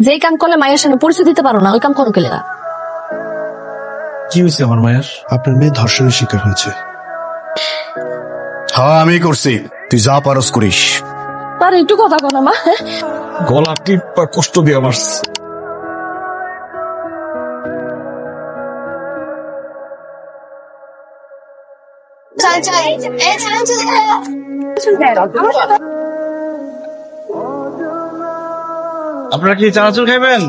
যেই কাম করলে মায়ের সামনে পরিচয় দিতে পারো না ওই কাম করো কেলেরা। কি হয়েছে আমার মায়ের? আপনার মেয়ে ধর্ষণের শিকার হয়েছে। হ্যাঁ আমি করছি, তুই যা পারস করিস। তার একটু কথা বলো মা। গলা টিপা কষ্ট দিয়ে আমার আপনারা কি চানাচুর খাইবেন?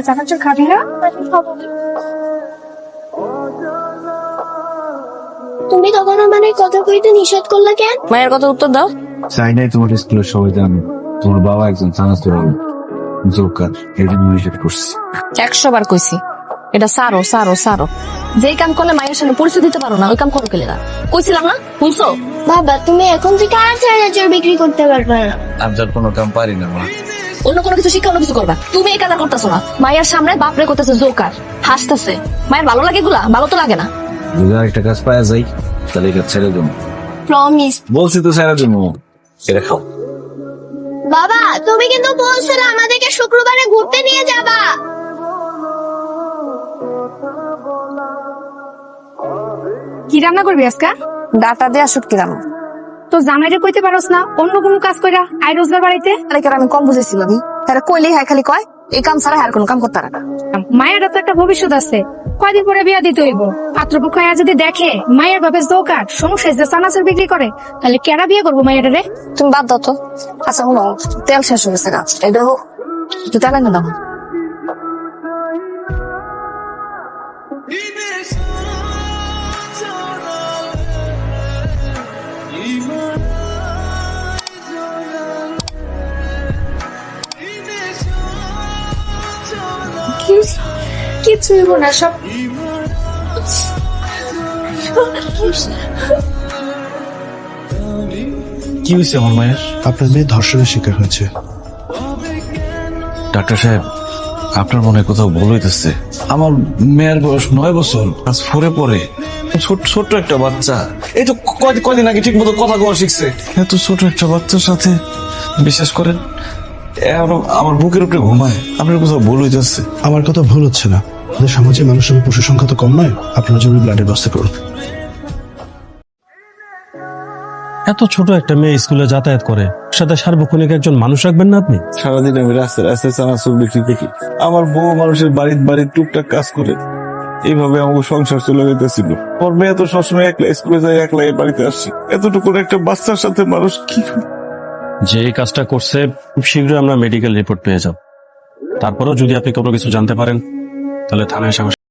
চানাচুর খাবি না? তুমি তখন মানে কথা কইতে নিষেধ করলে কেন? মায়ের কথা উত্তর দাও। চাই নাই তোমার স্কুলের সবাই জানো তোমার বাবা একজন চানাচুর জোকার, এই জন্য নিষেধ করছি। 100 বার কইছি এটা সারো সারো সারো। যেই কাম করলে মায়ের সামনে পরিচয় দিতে পারো না ওই কাম করো কেলেরা। কইছিলাম না, শুনছো? বাবা তুমি এখন থেকে আর চানাচুর বিক্রি করতে পারবে না। আমি তার কোনো কাম পারি না মা। অন্য কোনো কিছু শিক্ষা অন্য কিছু করবা। তুমি এই কাজটা করতেছো না। মায়ের সামনে বাপরে করতেছে জোকার, হাসতেছে। মায়ের ভালো লাগে এগুলা? ভালো তো লাগে না। যদি একটা কাজ পাওয়া যাই তাহলে এই কাজ ছেড়ে দেবো। প্রমিস। বলছি তো ছেড়ে দেবো। এটা খাও। বাবা তুমি কিন্তু বলছিলে আমাদেরকে শুক্রবারে ঘুরতে নিয়ে যাবা। কি রান্না করবি আজকে? ডাটা দিয়ে শুটকি রান্না। তো জামাইরে কইতে পারোস না অন্য কোনো কাজ কইরা আই রোজগার বাড়িতে? আরে আমি কম বুঝেছিলাম। তারা কইলেই হয় খালি কয় এই কাম ছাড়া আর কোনো কাম করতে পারে না। মায়েরও তো একটা ভবিষ্যৎ আছে, কয়দিন পরে বিয়া দিতে হইব। পাত্রপক্ষ যদি দেখে মায়ের বাপে দোকান সংসার যে চানাচুর বিক্রি করে তাহলে কেডা বিয়ে করবো মায়ের রে? তুমি বাদ দাও তো। আচ্ছা শুনো, তেল শেষ হয়ে গেছে গাছ, এটা হোক একটু তেল এনে দাও। কিছু হইব না, সব কি হয়েছে আমার মায়ের? আপনার মেয়ে ধর্ষণের শিকার হয়েছে। ডাক্তার সাহেব, আপনার মনে হয় কোথাও ভুল হইতেছে। আমার মেয়ের বয়স 9 বছর, আজ 4-এ পড়ে। ছোট্ট একটা বাচ্চা, এই তো কয়দিন আগে ঠিক মতো কথা কওয়া শিখছে। এত ছোট একটা বাচ্চার সাথে বিশ্বাস করেন আমার বুকের উপরে ঘুমায়। আপনার কোথাও ভুল হইতেছে। আমার কথা ভুল হচ্ছে না, আমাদের সমাজে মানুষের পশুর সংখ্যা তো কম নয়। আপনারা জরুরি ব্লাডের ব্যবস্থা করুন। এত ছোট একটা মেয়ে স্কুলে যাতায়াত করে, সাথে সার্বক্ষণিক একজন মানুষ রাখবেন না আপনি? সারাদিন আমি রাস্তায় রাস্তায় চানাচুর বিক্রি দেখি। আমার বউ মানুষের বাড়ির টুকটাক কাজ করে। এইভাবে আমার সংসার চলে যেতেছিল। আমার মেয়ে তো সবসময় একলা স্কুলে যায়, একলা এই বাড়িতে আসছে। এতটুকু একটা বাচ্চার সাথে মানুষ কি যে এই কাজটা করছে খুব শীঘ্রই আমরা মেডিকেল রিপোর্ট পেয়ে যাব। তারপরেও যদি আপনি কোনো কিছু জানতে পারেন তাহলে থানায় সমস্যা।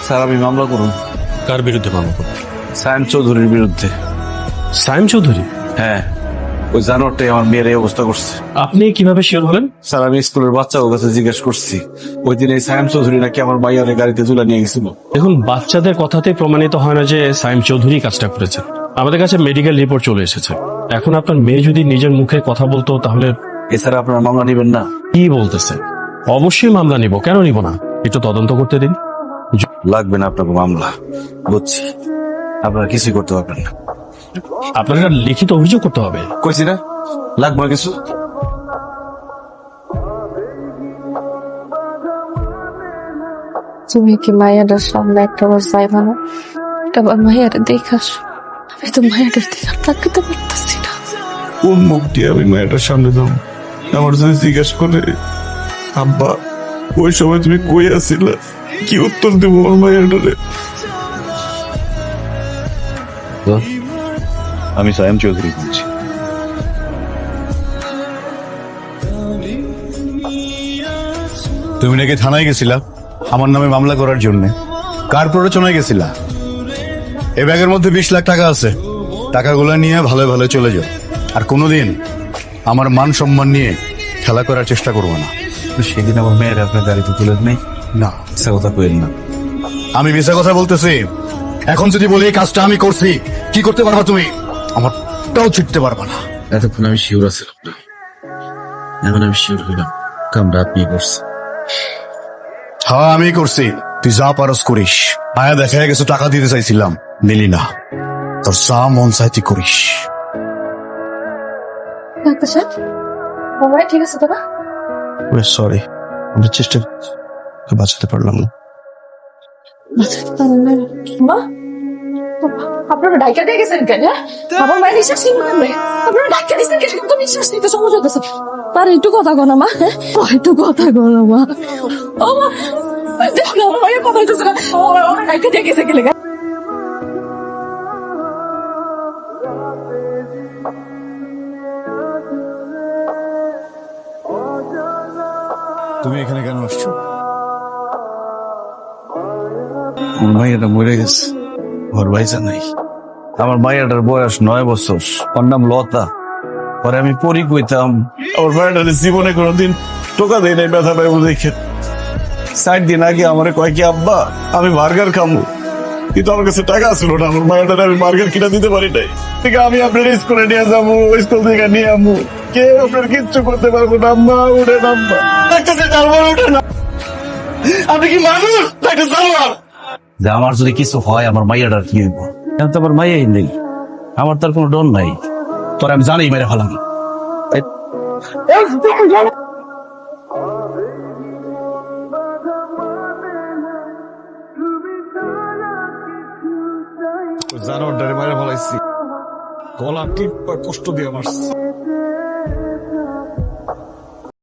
স্যার আমি মামলা করুন। কার বিরুদ্ধে মামলা করবেন? সায়েম চৌধুরীর বিরুদ্ধে। সাইম চৌধুরী? হ্যাঁ, ওই জানোয়ারটাই আমার মেয়ের এই অবস্থা করছে। আপনি কিভাবে শিওর হলেন? স্যার আমি স্কুলের বাচ্চা ওর কাছে জিজ্ঞেস করছি, ওই দিন এই সায়েম চৌধুরী নাকি আমার মাইয়ারে গাড়িতে তুলে নিয়ে গেছিল। দেখুন, বাচ্চাদের কথাতেই প্রমাণিত হয় না যে সাইম চৌধুরী কাজটা করেছেন। আমাদের কাছে মেডিকেল রিপোর্ট চলে এসেছে। এখন আপনার মেয়ে যদি নিজের মুখে কথা বলতো তাহলে। এছাড়া আপনারা মামলা নেবেন না? কি বলতেছে? অবশ্যই মামলা নিব, কেন নিব না? একটু তদন্ত করতে দিন। লাগবে না আপনাকে মামলা, বুঝছি। আপনারা কিছুই করতে পারবেন না। আপনারা লিখিত অভিযোগ করতে হবে। কইছি না লাগবে না কিছু। তুমি কি মায়ের সামনে একটা বার যাইবা না? একবার মায়ের দেখাস। আমি তো মায়ের দিকে তাকাতে পারতেছি না। কোন মুখ দিয়ে আমি মায়ের সামনে যাবো? আমার যদি জিজ্ঞেস করে আব্বা ওই সময় তুমি কই আছিলা? কি উত্তর দেবো আমার মায়েরটারে? আমি সায়েম চৌধুরী বলছি। তুমি নাকি থানায় গেছিলা আমার নামে মামলা করার জন্য? কার প্ররোচনায় গেছিলা? এ ব্যাগের মধ্যে 20 লাখ টাকা আছে, টাকাগুলো নিয়ে ভালো ভালো চলে যাও। আর কোনোদিন আমার মান সম্মান নিয়ে খেলা করার চেষ্টা করবো না। সেদিন আমার মেয়ের আপনার গাড়িতে তুলে নেই, না, সে কথা কইল না। আমি মিথ্যা কথা বলতেছি? এখন যদি বলি এই কাজটা আমি করছি, কি করতে পারবা তুমি? আমারটাও ছুটতে পারবা না। এতক্ষণ আমি শিওর আছিলাম না, এখন আমি শিওর হইলাম কামটা আপনি করছেন। হ্যাঁ আমি করছি। তুই যা পারস করিস। আয়া দেখা গেছে টাকা দিতে চাইছিলাম, নিলি না। তোর যা মন চাই তুই করিস। ডাক্তার সাহেব, বাবা ঠিক আছে তো না? সরি, আমরা চেষ্টা বাঁচাতে পারলাম না। মা, আপনারা ডাক্তার দিয়ে গেছেন কেন? আমার মায়ের নিঃশ্বাস নিবে, আপনারা ডাক্তার দিয়েছেন কেন? কিন্তু নিঃশ্বাস নিতে সমস্যা হতেছে। তার একটু কথা কো না মা, একটু কথা কো না মা। ও মা, দেখো না, আমার মায়ের কথা হইতেছে না। ওরা ডাক্তার দিয়ে গেছে গেলে। তুমি এখানে কেন আসছো? আমার মাইয়াটা মরে গেছে, ওর বাইসা নাই। আমার মাইয়াটার বয়স 9 বছর, ওর নাম লতা। পরে আমি পরি কইতাম, আমার মাইয়াটার জীবনে কোনোদিন টোকা দেয় নাই ব্যথা পাইব দেখে। 60 দিন আগে আমার কয় কি আব্বা আমি বার্গার খামু, কিন্তু আমার কাছে টাকা ছিল না। আমার মাইয়াটারে আমি বার্গার কিনা দিতে পারি নাই। ঠিক আমি আপনার স্কুলে নিয়ে যাবো, স্কুল থেকে নিয়ে আমু, কেউ আপনার কিচ্ছু করতে পারবো না। আম্মা উঠে নাম্বা, উঠে না। আপনি কি মানুষ একটা জানোয়ার? যে আমার যদি কিছু হয় আমার মাইয়াটার কি হইব? এখন তো আমার মাইয়াই নেই, আমার তার কোনো ডর নাই। তোর আমি জানি মেরে ফেলাম। জানোয়ারটারে মারে ফেলাইছি, গলা টিপ কষ্ট দিয়ে মারছি।